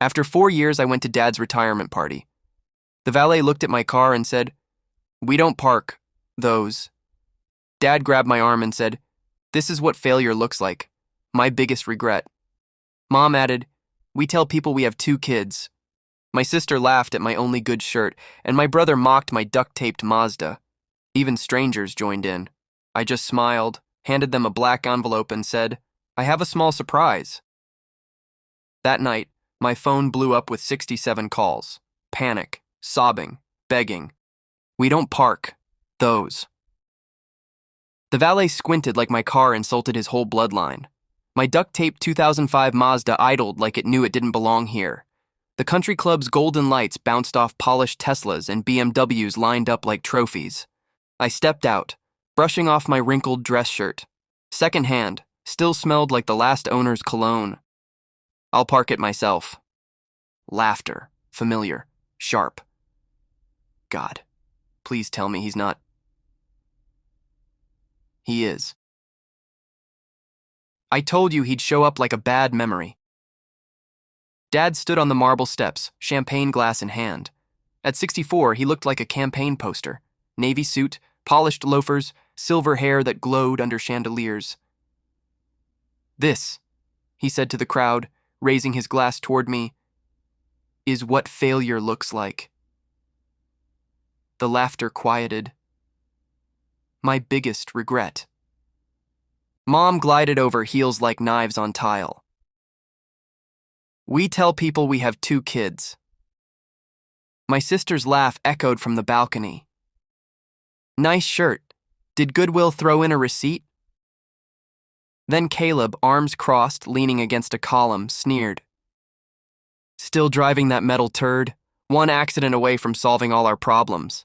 After 4 years, I went to Dad's retirement party. The valet looked at my car and said, "We don't park those." Dad grabbed my arm and said, "This is what failure looks like. My biggest regret." Mom added, "We tell people we have 2 kids." My sister laughed at my only good shirt, and my brother mocked my duct-taped Mazda. Even strangers joined in. I just smiled, handed them a black envelope, and said, "I have a small surprise." That night, my phone blew up with 67 calls. Panic, sobbing, begging. "We don't park those." The valet squinted like my car insulted his whole bloodline. My duct-taped 2005 Mazda idled like it knew it didn't belong here. The country club's golden lights bounced off polished Teslas and BMWs lined up like trophies. I stepped out, brushing off my wrinkled dress shirt. Secondhand, still smelled like the last owner's cologne. "I'll park it myself." Laughter, familiar, sharp. God, please tell me he's not. He is. I told you he'd show up like a bad memory. Dad stood on the marble steps, champagne glass in hand. At 64, he looked like a campaign poster. Navy suit, polished loafers, silver hair that glowed under chandeliers. "This," he said to the crowd, raising his glass toward me, "is what failure looks like." The laughter quieted. My biggest regret. Mom glided over heels like knives on tile. "We tell people we have 2 kids." My sister's laugh echoed from the balcony. "Nice shirt. Did Goodwill throw in a receipt?" Then Caleb, arms crossed, leaning against a column, sneered. "Still driving that metal turd? One accident away from solving all our problems."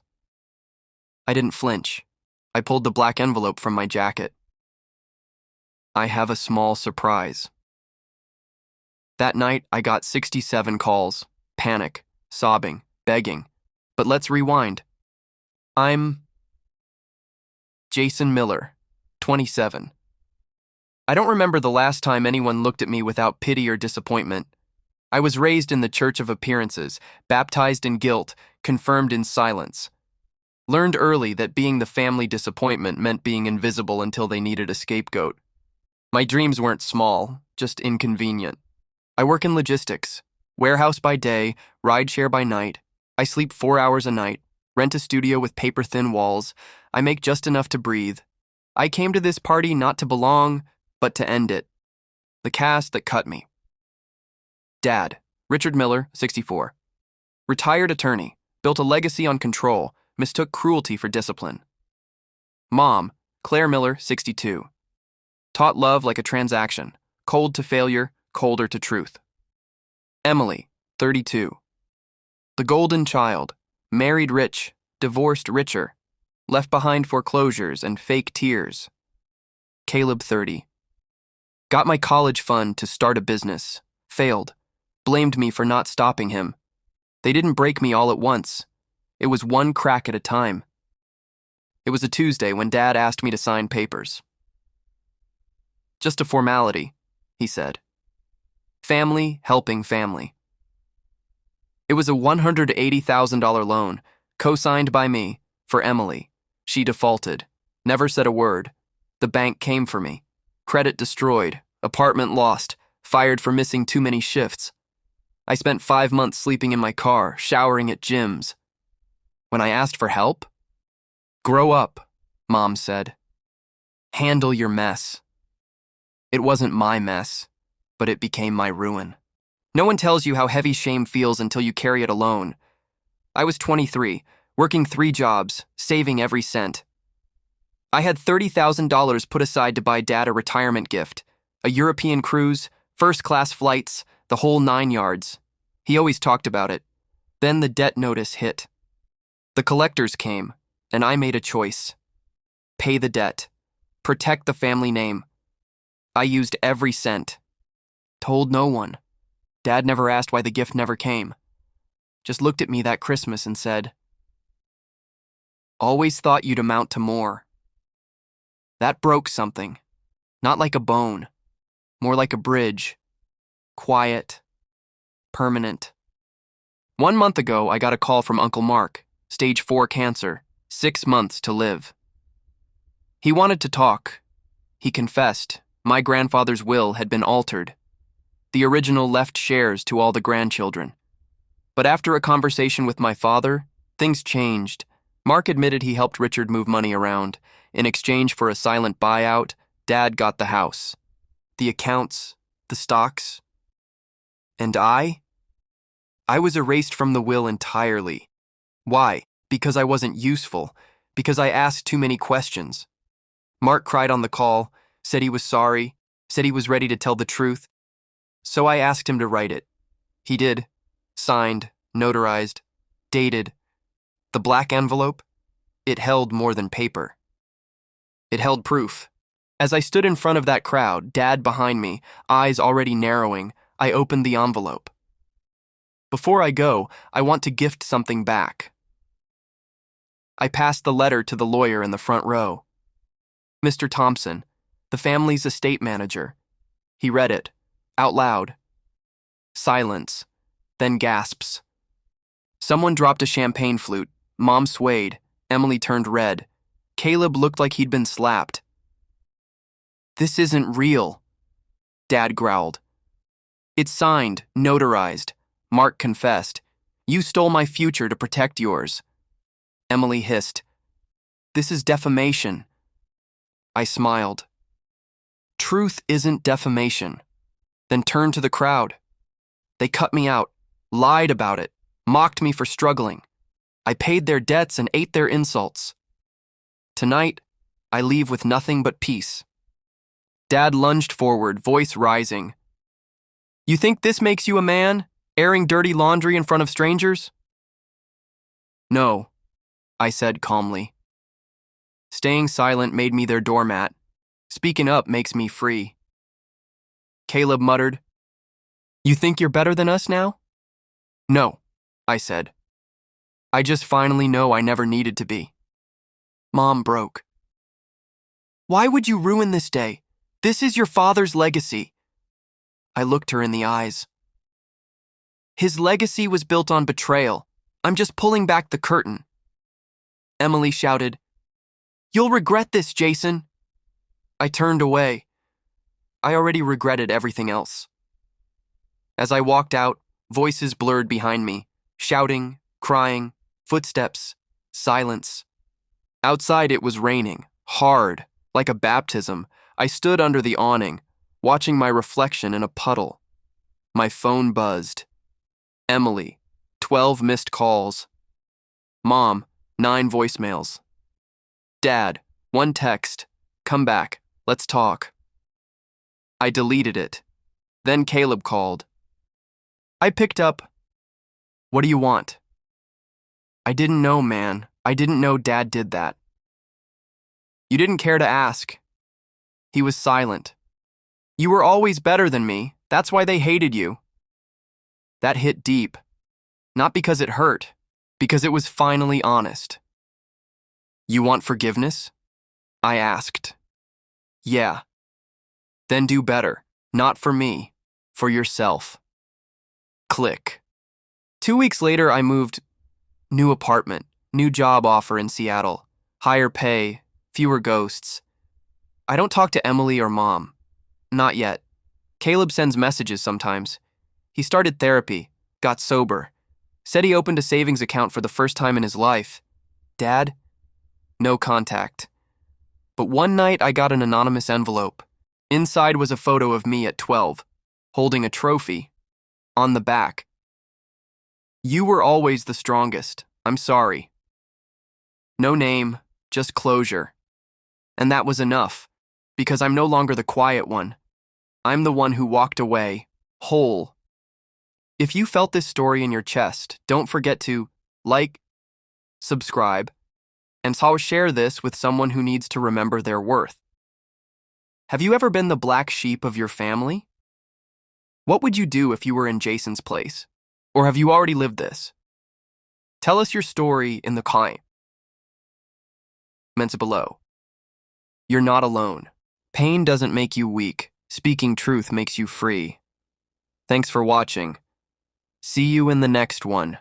I didn't flinch. I pulled the black envelope from my jacket. "I have a small surprise." That night, I got 67 calls. Panic, sobbing, begging. But let's rewind. I'm Jason Miller, 27. I don't remember the last time anyone looked at me without pity or disappointment. I was raised in the church of appearances, baptized in guilt, confirmed in silence. Learned early that being the family disappointment meant being invisible until they needed a scapegoat. My dreams weren't small, just inconvenient. I work in logistics, warehouse by day, rideshare by night. I sleep 4 hours a night, rent a studio with paper-thin walls. I make just enough to breathe. I came to this party not to belong, but to end it. The cast that cut me. Dad, Richard Miller, 64. Retired attorney, built a legacy on control, mistook cruelty for discipline. Mom, Claire Miller, 62. Taught love like a transaction, cold to failure, colder to truth. Emily, 32. The golden child, married rich, divorced richer, left behind foreclosures and fake tears. Caleb, 30. Got my college fund to start a business, failed, blamed me for not stopping him. They didn't break me all at once. It was one crack at a time. It was a Tuesday when Dad asked me to sign papers. "Just a formality," he said. Family helping family. It was a $180,000 loan, co-signed by me, for Emily. She defaulted, never said a word. The bank came for me. Credit destroyed, apartment lost, fired for missing too many shifts. I spent 5 months sleeping in my car, showering at gyms. When I asked for help, "Grow up," Mom said. "Handle your mess." It wasn't my mess, but it became my ruin. No one tells you how heavy shame feels until you carry it alone. I was 23, working 3 jobs, saving every cent. I had $30,000 put aside to buy Dad a retirement gift, a European cruise, first-class flights, the whole 9 yards. He always talked about it. Then the debt notice hit. The collectors came, and I made a choice. Pay the debt. Protect the family name. I used every cent. Told no one. Dad never asked why the gift never came. Just looked at me that Christmas and said, "Always thought you'd amount to more." That broke something. Not like a bone. More like a bridge. Quiet. permanent. 1 month ago, I got a call from Uncle Mark, stage 4 cancer, 6 months to live. He wanted to talk. He confessed my grandfather's will had been altered. The original left shares to all the grandchildren. But after a conversation with my father, things changed. Mark admitted he helped Richard move money around. In exchange for a silent buyout, Dad got the house, the accounts, the stocks. And I was erased from the will entirely. Why? Because I wasn't useful. Because I asked too many questions. Mark cried on the call, said he was sorry, said he was ready to tell the truth. So I asked him to write it. He did. Signed, notarized, dated. The black envelope? It held more than paper. It held proof. As I stood in front of that crowd, Dad behind me, eyes already narrowing, I opened the envelope. Before I go, I want to gift something back. I passed the letter to the lawyer in the front row. Mr. Thompson, the family's estate manager. He read it, out loud. Silence, then gasps. Someone dropped a champagne flute. Mom swayed. Emily turned red. Caleb looked like he'd been slapped. "This isn't real," Dad growled. "It's signed, notarized." Mark confessed. "You stole my future to protect yours." Emily hissed. "This is defamation." I smiled. "Truth isn't defamation." Then turned to the crowd. They cut me out, lied about it, mocked me for struggling. I paid their debts and ate their insults. Tonight, I leave with nothing but peace. Dad lunged forward, voice rising. "You think this makes you a man, airing dirty laundry in front of strangers?" "No," I said calmly. Staying silent made me their doormat. Speaking up makes me free. Caleb muttered, "You think you're better than us now?" "No," I said. "I just finally know I never needed to be." Mom broke. "Why would you ruin this day? This is your father's legacy." I looked her in the eyes. "His legacy was built on betrayal. I'm just pulling back the curtain." Emily shouted, "You'll regret this, Jason." I turned away. I already regretted everything else. As I walked out, voices blurred behind me, shouting, crying, footsteps, silence. Outside it was raining, hard, like a baptism. I stood under the awning, watching my reflection in a puddle. My phone buzzed. Emily, 12 missed calls. Mom, 9 voicemails. Dad, 1 text. "Come back, let's talk." I deleted it. Then Caleb called. I picked up. "What do you want?" "I didn't know, man. I didn't know Dad did that." "You didn't care to ask." He was silent. "You were always better than me. That's why they hated you." That hit deep. Not because it hurt, because it was finally honest. "You want forgiveness?" I asked. "Yeah." "Then do better. Not for me. For yourself." Click. 2 weeks later, I moved. New apartment, new job offer in Seattle, higher pay, fewer ghosts. I don't talk to Emily or Mom. Not yet. Caleb sends messages sometimes. He started therapy, got sober, said he opened a savings account for the first time in his life. Dad? No contact. But one night I got an anonymous envelope. Inside was a photo of me at 12, holding a trophy. On the back, "You were always the strongest. I'm sorry." No name, just closure. And that was enough, because I'm no longer the quiet one. I'm the one who walked away, whole. If you felt this story in your chest, don't forget to like, subscribe, and share this with someone who needs to remember their worth. Have you ever been the black sheep of your family? What would you do if you were in Jason's place? Or have you already lived this? Tell us your story in the comments below. You're not alone. Pain doesn't make you weak. Speaking truth makes you free. Thanks for watching. See you in the next one.